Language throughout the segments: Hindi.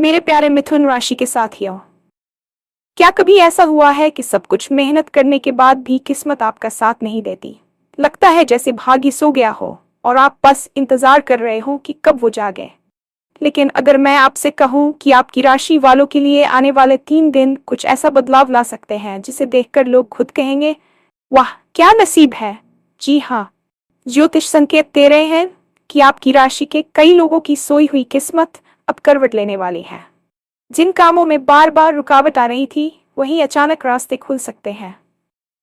मेरे प्यारे मिथुन राशि के साथियों, क्या कभी ऐसा हुआ है कि सब कुछ मेहनत करने के बाद भी किस्मत आपका साथ नहीं देती? लगता है जैसे भाग्य सो गया हो और आप बस इंतजार कर रहे हो कि कब वो जागे। लेकिन अगर मैं आपसे कहूं कि आपकी राशि वालों के लिए आने वाले 3 दिन कुछ ऐसा बदलाव ला सकते हैं जिसे देखकर लोग खुद कहेंगे, वाह क्या नसीब है। जी हाँ, ज्योतिष संकेत दे रहे हैं कि आपकी राशि के कई लोगों की सोई हुई किस्मत अब करवट लेने वाली है। जिन कामों में बार बार रुकावट आ रही थी, वहीं अचानक रास्ते खुल सकते हैं।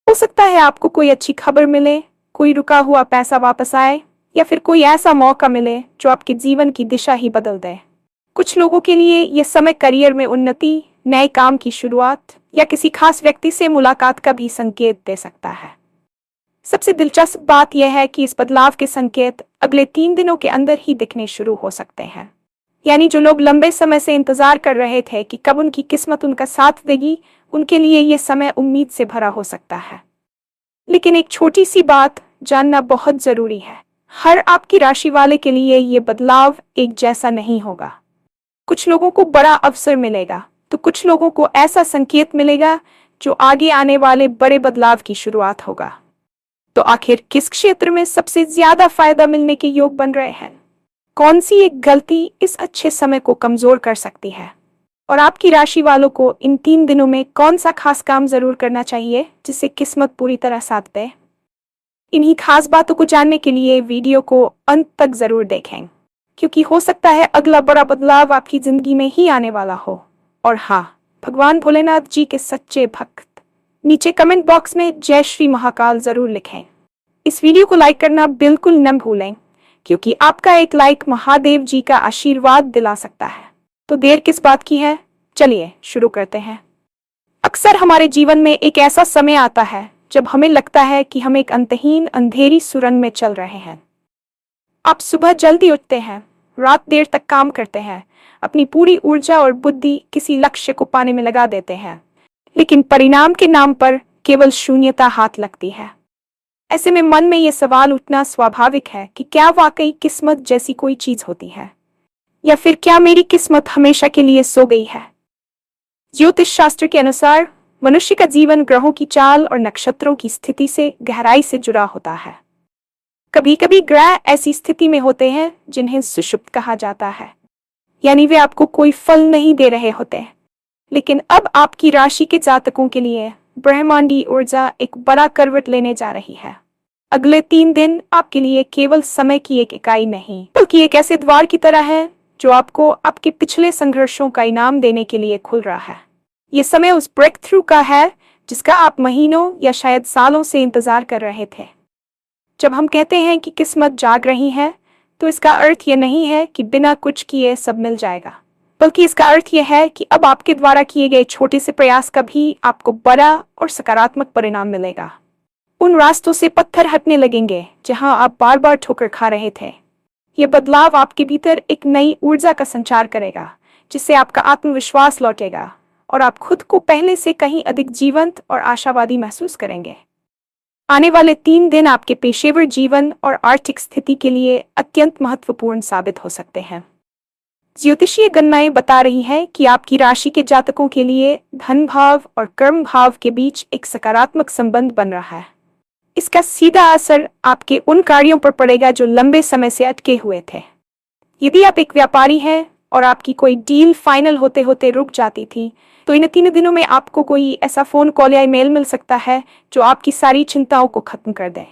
हो सकता है आपको कोई अच्छी खबर मिले, कोई रुका हुआ पैसा वापस आए, या फिर कोई ऐसा मौका मिले जो आपके जीवन की दिशा ही बदल दे। कुछ लोगों के लिए यह समय करियर में उन्नति, नए काम की शुरुआत या किसी खास व्यक्ति से मुलाकात का भी संकेत दे सकता है। सबसे दिलचस्प बात यह है कि इस बदलाव के संकेत अगले 3 दिनों के अंदर ही दिखने शुरू हो सकते हैं। यानी जो लोग लंबे समय से इंतजार कर रहे थे कि कब उनकी किस्मत उनका साथ देगी, उनके लिए ये समय उम्मीद से भरा हो सकता है। लेकिन एक छोटी सी बात जानना बहुत जरूरी है, हर आपकी राशि वाले के लिए ये बदलाव एक जैसा नहीं होगा। कुछ लोगों को बड़ा अवसर मिलेगा, तो कुछ लोगों को ऐसा संकेत मिलेगा जो आगे आने वाले बड़े बदलाव की शुरुआत होगा। तो आखिर किस क्षेत्र में सबसे ज्यादा फायदा मिलने के योग बन रहे हैं? कौन सी एक गलती इस अच्छे समय को कमजोर कर सकती है? और आपकी राशि वालों को इन 3 दिनों में कौन सा खास काम जरूर करना चाहिए जिससे किस्मत पूरी तरह साथ दे? इन्हीं खास बातों को जानने के लिए वीडियो को अंत तक जरूर देखें, क्योंकि हो सकता है अगला बड़ा बदलाव आपकी जिंदगी में ही आने वाला हो। और हाँ, भगवान भोलेनाथ जी के सच्चे भक्त नीचे कमेंट बॉक्स में जय श्री महाकाल जरूर लिखें। इस वीडियो को लाइक करना बिल्कुल न भूलें, क्योंकि आपका एक लाइक महादेव जी का आशीर्वाद दिला सकता है। तो देर किस बात की है, चलिए शुरू करते हैं। अक्सर हमारे जीवन में एक ऐसा समय आता है जब हमें लगता है कि हम एक अंतहीन अंधेरी सुरंग में चल रहे हैं। आप सुबह जल्दी उठते हैं, रात देर तक काम करते हैं, अपनी पूरी ऊर्जा और बुद्धि किसी लक्ष्य को पाने में लगा देते हैं, लेकिन परिणाम के नाम पर केवल शून्यता हाथ लगती है। ऐसे में मन में ये सवाल उठना स्वाभाविक है कि क्या वाकई किस्मत जैसी कोई चीज होती है, या फिर क्या मेरी किस्मत हमेशा के लिए सो गई है? ज्योतिष शास्त्र के अनुसार मनुष्य का जीवन ग्रहों की चाल और नक्षत्रों की स्थिति से गहराई से जुड़ा होता है। कभी कभी ग्रह ऐसी स्थिति में होते हैं जिन्हें सुषुप्त कहा जाता है, यानी वे आपको कोई फल नहीं दे रहे होते। लेकिन अब आपकी राशि के जातकों के लिए ब्रह्मांडी ऊर्जा एक बड़ा करवट लेने जा रही है। अगले 3 दिन आपके लिए केवल समय की एक इकाई नहीं, बल्कि एक ऐसे द्वार की तरह है जो आपको आपके पिछले संघर्षों का इनाम देने के लिए खुल रहा है। ये समय उस ब्रेक थ्रू का है जिसका आप महीनों या शायद सालों से इंतजार कर रहे थे। जब हम कहते हैं कि किस्मत जाग रही है, तो इसका अर्थ यह नहीं है कि बिना कुछ किए सब मिल जाएगा, बल्कि इसका अर्थ यह है कि अब आपके द्वारा किए गए छोटे से प्रयास का भी आपको बड़ा और सकारात्मक परिणाम मिलेगा। उन रास्तों से पत्थर हटने लगेंगे जहां आप बार बार ठोकर खा रहे थे। यह बदलाव आपके भीतर एक नई ऊर्जा का संचार करेगा, जिससे आपका आत्मविश्वास लौटेगा और आप खुद को पहले से कहीं अधिक जीवंत और आशावादी महसूस करेंगे। आने वाले 3 दिन आपके पेशेवर जीवन और आर्थिक स्थिति के लिए अत्यंत महत्वपूर्ण साबित हो सकते हैं। ज्योतिषीय गणनाएं बता रही हैं कि आपकी राशि के जातकों के लिए धन भाव और कर्म भाव के बीच एक सकारात्मक संबंध बन रहा है। इसका सीधा असर आपके उन कार्यों पर पड़ेगा जो लंबे समय से अटके हुए थे। यदि आप एक व्यापारी हैं और आपकी कोई डील फाइनल होते होते रुक जाती थी, तो इन 3 दिनों में आपको कोई ऐसा फोन कॉल या ईमेल मिल सकता है जो आपकी सारी चिंताओं को खत्म कर दे।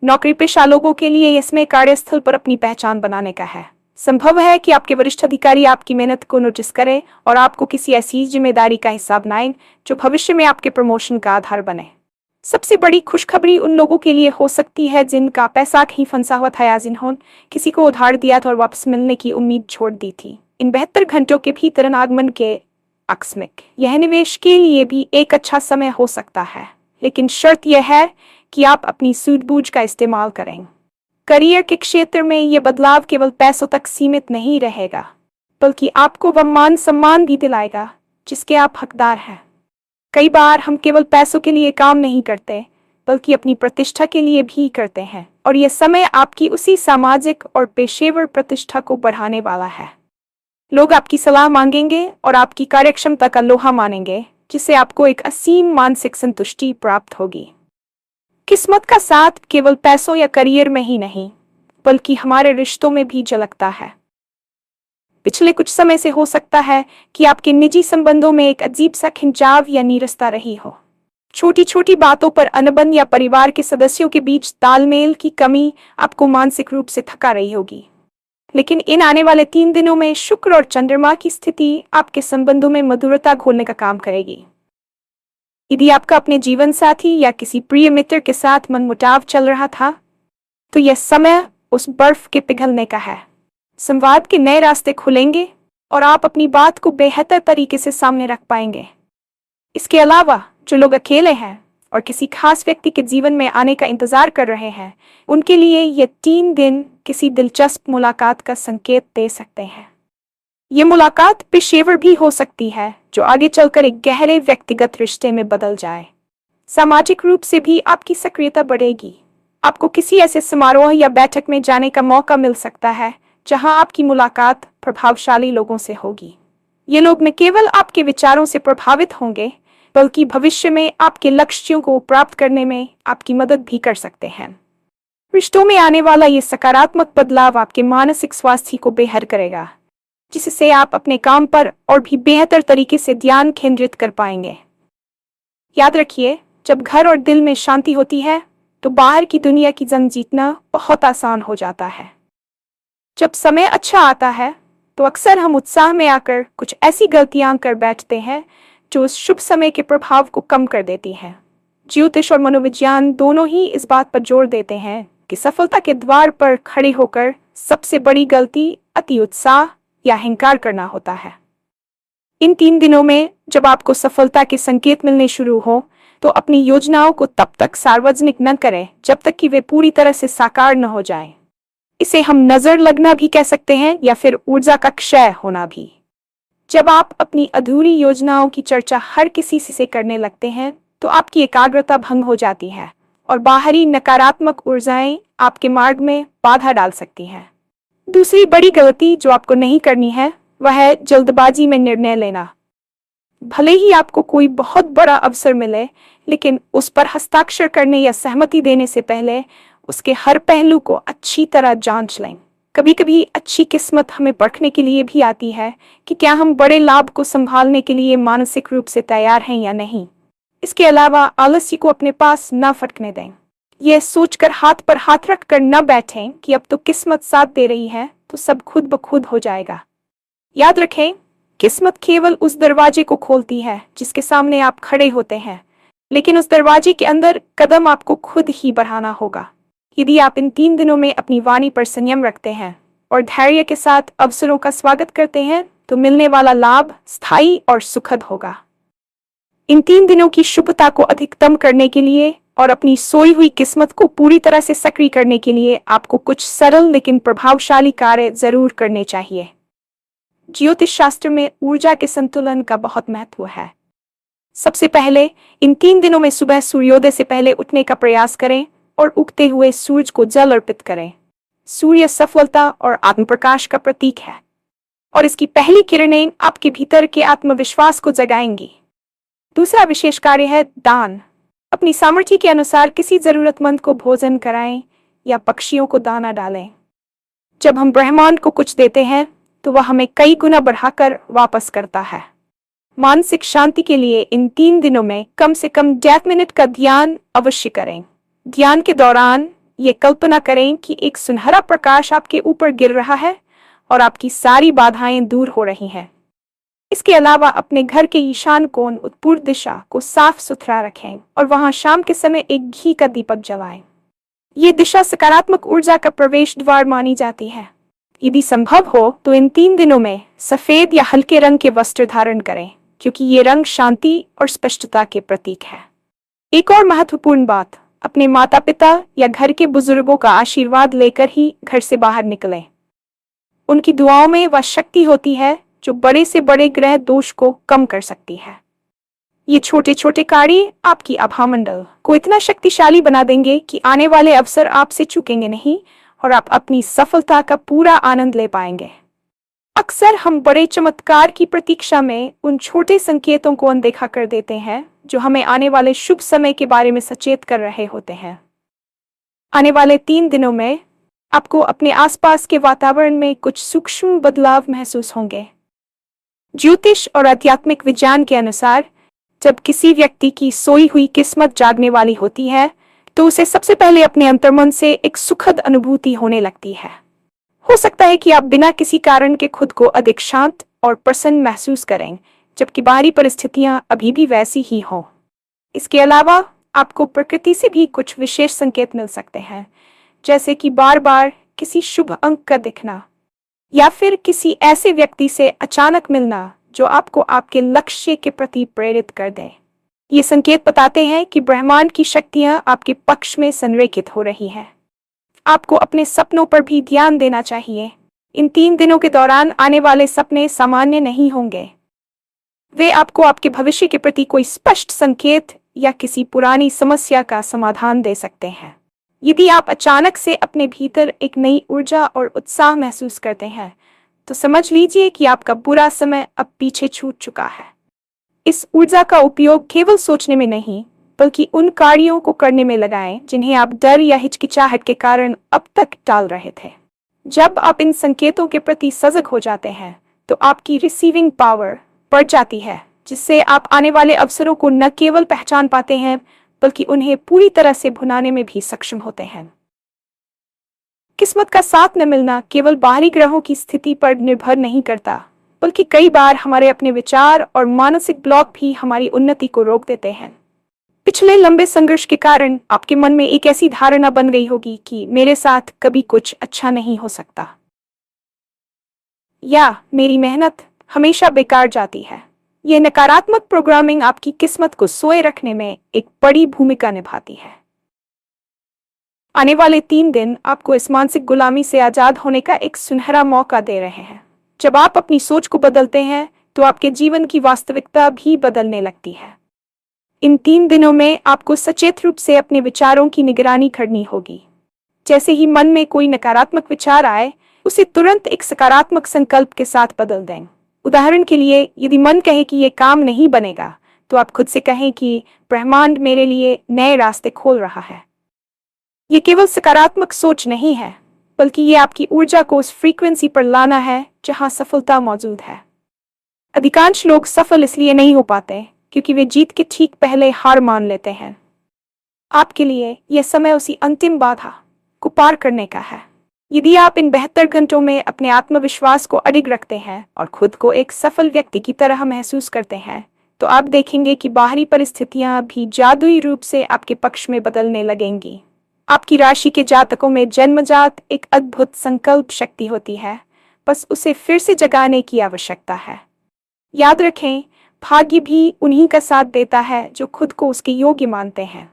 नौकरी पेशा लोगों के लिए इसमें कार्यस्थल पर अपनी पहचान बनाने का है। संभव है कि आपके वरिष्ठ अधिकारी आपकी मेहनत को नोटिस करें और आपको किसी ऐसी जिम्मेदारी का हिस्सा बनाएं जो भविष्य में आपके प्रमोशन का आधार बने। सबसे बड़ी खुशखबरी उन लोगों के लिए हो सकती है जिनका पैसा कहीं फंसा हुआ था या जिन्होंने किसी को उधार दिया था और वापस मिलने की उम्मीद छोड़ दी थी। इन 72 घंटों के भीतर आगमन के आकस्मिक यह निवेश के लिए भी एक अच्छा समय हो सकता है, लेकिन शर्त यह है कि आप अपनी सूझबूझ का इस्तेमाल करें। करियर के क्षेत्र में यह बदलाव केवल पैसों तक सीमित नहीं रहेगा, बल्कि आपको वह मान सम्मान भी दिलाएगा जिसके आप हकदार हैं। कई बार हम केवल पैसों के लिए काम नहीं करते, बल्कि अपनी प्रतिष्ठा के लिए भी करते हैं, और यह समय आपकी उसी सामाजिक और पेशेवर प्रतिष्ठा को बढ़ाने वाला है। लोग आपकी सलाह मांगेंगे और आपकी कार्यक्षमता का लोहा मानेंगे, जिससे आपको एक असीम मानसिक संतुष्टि प्राप्त होगी। किस्मत का साथ केवल पैसों या करियर में ही नहीं, बल्कि हमारे रिश्तों में भी झलकता है। पिछले कुछ समय से हो सकता है कि आपके निजी संबंधों में एक अजीब सा खिंचाव या नीरसता रही हो। छोटी छोटी बातों पर अनबन या परिवार के सदस्यों के बीच तालमेल की कमी आपको मानसिक रूप से थका रही होगी। लेकिन इन आने वाले 3 दिनों में शुक्र और चंद्रमा की स्थिति आपके संबंधों में मधुरता घोलने का काम करेगी। यदि आपका अपने जीवन साथी या किसी प्रिय मित्र के साथ मनमुटाव चल रहा था, तो यह समय उस बर्फ के पिघलने का है। संवाद के नए रास्ते खुलेंगे और आप अपनी बात को बेहतर तरीके से सामने रख पाएंगे। इसके अलावा जो लोग अकेले हैं और किसी खास व्यक्ति के जीवन में आने का इंतजार कर रहे हैं, उनके लिए ये 3 दिन किसी दिलचस्प मुलाकात का संकेत दे सकते हैं। ये मुलाकात पेशेवर भी हो सकती है, जो आगे चलकर एक गहरे व्यक्तिगत रिश्ते में बदल जाए। सामाजिक रूप से भी आपकी सक्रियता बढ़ेगी। आपको किसी ऐसे समारोह या बैठक में जाने का मौका मिल सकता है जहां आपकी मुलाकात प्रभावशाली लोगों से होगी। ये लोग न केवल आपके विचारों से प्रभावित होंगे, बल्कि भविष्य में आपके लक्ष्यों को प्राप्त करने में आपकी मदद भी कर सकते हैं। रिश्तों में आने वाला ये सकारात्मक बदलाव आपके मानसिक स्वास्थ्य को बेहतर करेगा, जिससे आप अपने काम पर और भी बेहतर तरीके से ध्यान केंद्रित कर पाएंगे। याद रखिए, जब घर और दिल में शांति होती है, तो बाहर की दुनिया की जंग जीतना बहुत आसान हो जाता है। जब समय अच्छा आता है, तो अक्सर हम उत्साह में आकर कुछ ऐसी गलतियां कर बैठते हैं जो उस शुभ समय के प्रभाव को कम कर देती हैं। ज्योतिष और मनोविज्ञान दोनों ही इस बात पर जोर देते हैं कि सफलता के द्वार पर खड़े होकर सबसे बड़ी गलती अति उत्साह या अहंकार करना होता है। इन 3 दिनों में जब आपको सफलता के संकेत मिलने शुरू हो, तो अपनी योजनाओं को तब तक सार्वजनिक न करें जब तक कि वे पूरी तरह से साकार न हो जाएं। इसे हम नजर लगना भी कह सकते हैं या फिर ऊर्जा का क्षय होना भी। जब आप अपनी अधूरी योजनाओं की चर्चा हर किसी से करने लगते हैं, तो आपकी एकाग्रता भंग हो जाती है और बाहरी नकारात्मक ऊर्जाएं आपके मार्ग में बाधा डाल सकती हैं। दूसरी बड़ी गलती जो आपको नहीं करनी है, वह है जल्दबाजी में निर्णय लेना। भले ही आपको कोई बहुत बड़ा अवसर मिले, लेकिन उस पर हस्ताक्षर करने या सहमति देने से पहले उसके हर पहलू को अच्छी तरह जांच लें। कभी कभी अच्छी किस्मत हमें परखने के लिए भी आती है कि क्या हम बड़े लाभ को संभालने के लिए मानसिक रूप से तैयार हैं या नहीं। इसके अलावा आलस्य को अपने पास न फटकने दें। यह सोचकर हाथ पर हाथ रख कर न बैठें कि अब तो किस्मत साथ दे रही है तो सब खुद ब खुद हो जाएगा। याद रखें, किस्मत केवल उस दरवाजे को खोलती है जिसके सामने आप खड़े होते हैं, लेकिन उस दरवाजे के अंदर कदम आपको खुद ही बढ़ाना होगा। यदि आप इन 3 दिनों में अपनी वाणी पर संयम रखते हैं और धैर्य के साथ अवसरों का स्वागत करते हैं, तो मिलने वाला लाभ स्थायी और सुखद होगा। इन 3 दिनों की शुभता को अधिकतम करने के लिए और अपनी सोई हुई किस्मत को पूरी तरह से सक्रिय करने के लिए आपको कुछ सरल लेकिन प्रभावशाली कार्य जरूर करने चाहिए। ज्योतिष शास्त्र में ऊर्जा के संतुलन का बहुत महत्व है। सबसे पहले इन 3 दिनों में सुबह सूर्योदय से पहले उठने का प्रयास करें और उगते हुए सूरज को जल अर्पित करें। सूर्य सफलता और आत्मप्रकाश का प्रतीक है और इसकी पहली किरणें आपके भीतर के आत्मविश्वास को जगाएंगी। दूसरा विशेष कार्य है दान। अपनी सामर्थ्य के अनुसार किसी जरूरतमंद को भोजन कराएं या पक्षियों को दाना डालें। जब हम ब्रह्मांड को कुछ देते हैं, तो वह हमें कई गुना बढ़ाकर वापस करता है। मानसिक शांति के लिए इन 3 दिनों में कम से कम 10 मिनट का ध्यान अवश्य करें। ध्यान के दौरान ये कल्पना करें कि एक सुनहरा प्रकाश आपके ऊपर गिर रहा है और आपकी सारी बाधाएं दूर हो रही हैं। इसके अलावा अपने घर के ईशान कोण उत्तर दिशा को साफ सुथरा रखें और वहां शाम के समय एक घी का दीपक जलाएं। ये दिशा सकारात्मक ऊर्जा का प्रवेश द्वार मानी जाती है। यदि संभव हो तो इन 3 दिनों में सफेद या हल्के रंग के वस्त्र धारण करें, क्योंकि ये रंग शांति और स्पष्टता के प्रतीक है। एक और महत्वपूर्ण बात, अपने माता पिता या घर के बुजुर्गों का आशीर्वाद लेकर ही घर से बाहर निकलें। उनकी दुआओं में वह शक्ति होती है जो बड़े से बड़े ग्रह दोष को कम कर सकती है। ये छोटे छोटे कार्य आपकी आभामंडल को इतना शक्तिशाली बना देंगे कि आने वाले अवसर आपसे चूकेंगे नहीं और आप अपनी सफलता का पूरा आनंद ले पाएंगे। अक्सर हम बड़े चमत्कार की प्रतीक्षा में उन छोटे संकेतों को अनदेखा कर देते हैं जो हमें आने वाले शुभ समय के बारे में सचेत कर रहे होते हैं। आने वाले 3 दिनों में आपको अपने आसपास के वातावरण में कुछ सूक्ष्म बदलाव महसूस होंगे। ज्योतिष और आध्यात्मिक विज्ञान के अनुसार जब किसी व्यक्ति की सोई हुई किस्मत जागने वाली होती है तो उसे सबसे पहले अपने अंतर्मन से एक सुखद अनुभूति होने लगती है। हो सकता है कि आप बिना किसी कारण के खुद को अधिक शांत और प्रसन्न महसूस करें, जबकि बाहरी परिस्थितियां अभी भी वैसी ही हों। इसके अलावा आपको प्रकृति से भी कुछ विशेष संकेत मिल सकते हैं, जैसे कि बार बार किसी शुभ अंक का दिखना या फिर किसी ऐसे व्यक्ति से अचानक मिलना जो आपको आपके लक्ष्य के प्रति प्रेरित कर दे। ये संकेत बताते हैं कि ब्रह्मांड की शक्तियां आपके पक्ष में संरेखित हो रही हैं। आपको अपने सपनों पर भी ध्यान देना चाहिए। इन 3 दिनों के दौरान आने वाले सपने सामान्य नहीं होंगे। वे आपको आपके भविष्य के प्रति कोई स्पष्ट संकेत या किसी पुरानी समस्या का समाधान दे सकते हैं। यदि आप अचानक से अपने भीतर एक नई ऊर्जा और उत्साह महसूस करते हैं, तो समझ लीजिए कि आपका बुरा समय अब पीछे छूट चुका है। इस ऊर्जा का उपयोग केवल सोचने में नहीं, बल्कि उन कार्यों को करने में लगाएं जिन्हें आप डर या हिचकिचाहट के कारण अब तक टाल रहे थे। जब आप इन संकेतों के प्रति सजग हो जाते हैं, तो आपकी रिसीविंग पावर बढ़ जाती है, जिससे आप आने वाले अवसरों को न केवल पहचान पाते हैं, बल्कि उन्हें पूरी तरह से भुनाने में भी सक्षम होते हैं। किस्मत का साथ न मिलना केवल बाहरी ग्रहों की स्थिति पर निर्भर नहीं करता, बल्कि कई बार हमारे अपने विचार और मानसिक ब्लॉक भी हमारी उन्नति को रोक देते हैं। पिछले लंबे संघर्ष के कारण आपके मन में एक ऐसी धारणा बन गई होगी कि मेरे साथ कभी कुछ अच्छा नहीं हो सकता, या मेरी मेहनत हमेशा बेकार जाती है। यह नकारात्मक प्रोग्रामिंग आपकी किस्मत को सोए रखने में एक बड़ी भूमिका निभाती है। आने वाले 3 दिन आपको इस मानसिक गुलामी से आजाद होने का एक सुनहरा मौका दे रहे हैं। जब आप अपनी सोच को बदलते हैं, तो आपके जीवन की वास्तविकता भी बदलने लगती है। इन 3 दिनों में आपको सचेत रूप से अपने विचारों की निगरानी करनी होगी। जैसे ही मन में कोई नकारात्मक विचार आए, उसे तुरंत एक सकारात्मक संकल्प के साथ बदल दें। उदाहरण के लिए, यदि मन कहे कि यह काम नहीं बनेगा, तो आप खुद से कहें कि ब्रह्मांड मेरे लिए नए रास्ते खोल रहा है। ये केवल सकारात्मक सोच नहीं है, बल्कि ये आपकी ऊर्जा को उस फ्रीक्वेंसी पर लाना है जहां सफलता मौजूद है। अधिकांश लोग सफल इसलिए नहीं हो पाते क्योंकि वे जीत के ठीक पहले हार मान लेते हैं। आपके लिए यह समय उसी अंतिम बाधा को पार करने का है। यदि आप इन 72 घंटों में अपने आत्मविश्वास को अडिग रखते हैं और खुद को एक सफल व्यक्ति की तरह महसूस करते हैं, तो आप देखेंगे कि बाहरी परिस्थितियां भी जादुई रूप से आपके पक्ष में बदलने लगेंगी। आपकी राशि के जातकों में जन्मजात एक अद्भुत संकल्प शक्ति होती है, बस उसे फिर से जगाने की आवश्यकता है। याद रखें, भाग्य भी उन्हीं का साथ देता है जो खुद को उसके योग्य मानते हैं।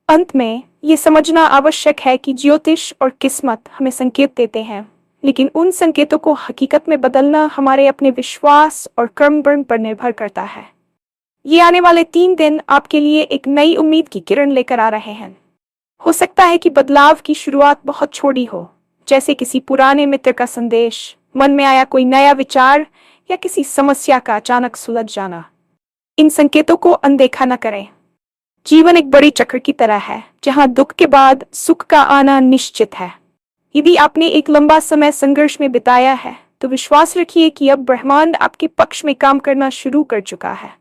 अंत में ये समझना आवश्यक है कि ज्योतिष और किस्मत हमें संकेत देते हैं, लेकिन उन संकेतों को हकीकत में बदलना हमारे अपने विश्वास और कर्म पर निर्भर करता है। ये आने वाले 3 दिन आपके लिए एक नई उम्मीद की किरण लेकर आ रहे हैं। हो सकता है कि बदलाव की शुरुआत बहुत छोटी हो, जैसे किसी पुराने मित्र का संदेश, मन में आया कोई नया विचार या किसी समस्या का अचानक सुलझ जाना। इन संकेतों को अनदेखा न करें। जीवन एक बड़ी चक्र की तरह है, जहां दुख के बाद सुख का आना निश्चित है। यदि आपने एक लंबा समय संघर्ष में बिताया है, तो विश्वास रखिए कि अब ब्रह्मांड आपके पक्ष में काम करना शुरू कर चुका है।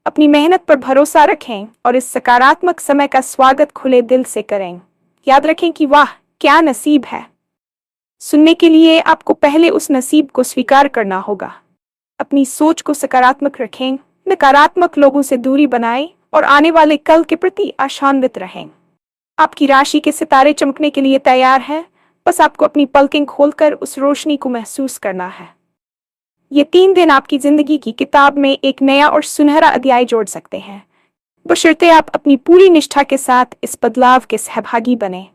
अपनी मेहनत पर भरोसा रखें और इस सकारात्मक समय का स्वागत खुले दिल से करें। याद रखें कि वाह क्या नसीब है। सुनने के लिए आपको पहले उस नसीब को स्वीकार करना होगा। अपनी सोच को सकारात्मक रखें, नकारात्मक लोगों से दूरी बनाएं और आने वाले कल के प्रति आशान्वित रहें। आपकी राशि के सितारे चमकने के लिए तैयार हैं, बस आपको अपनी पलकें खोलकर उस रोशनी को महसूस करना है। ये 3 दिन आपकी जिंदगी की किताब में एक नया और सुनहरा अध्याय जोड़ सकते हैं, बशर्ते आप अपनी पूरी निष्ठा के साथ इस बदलाव के सहभागी बने।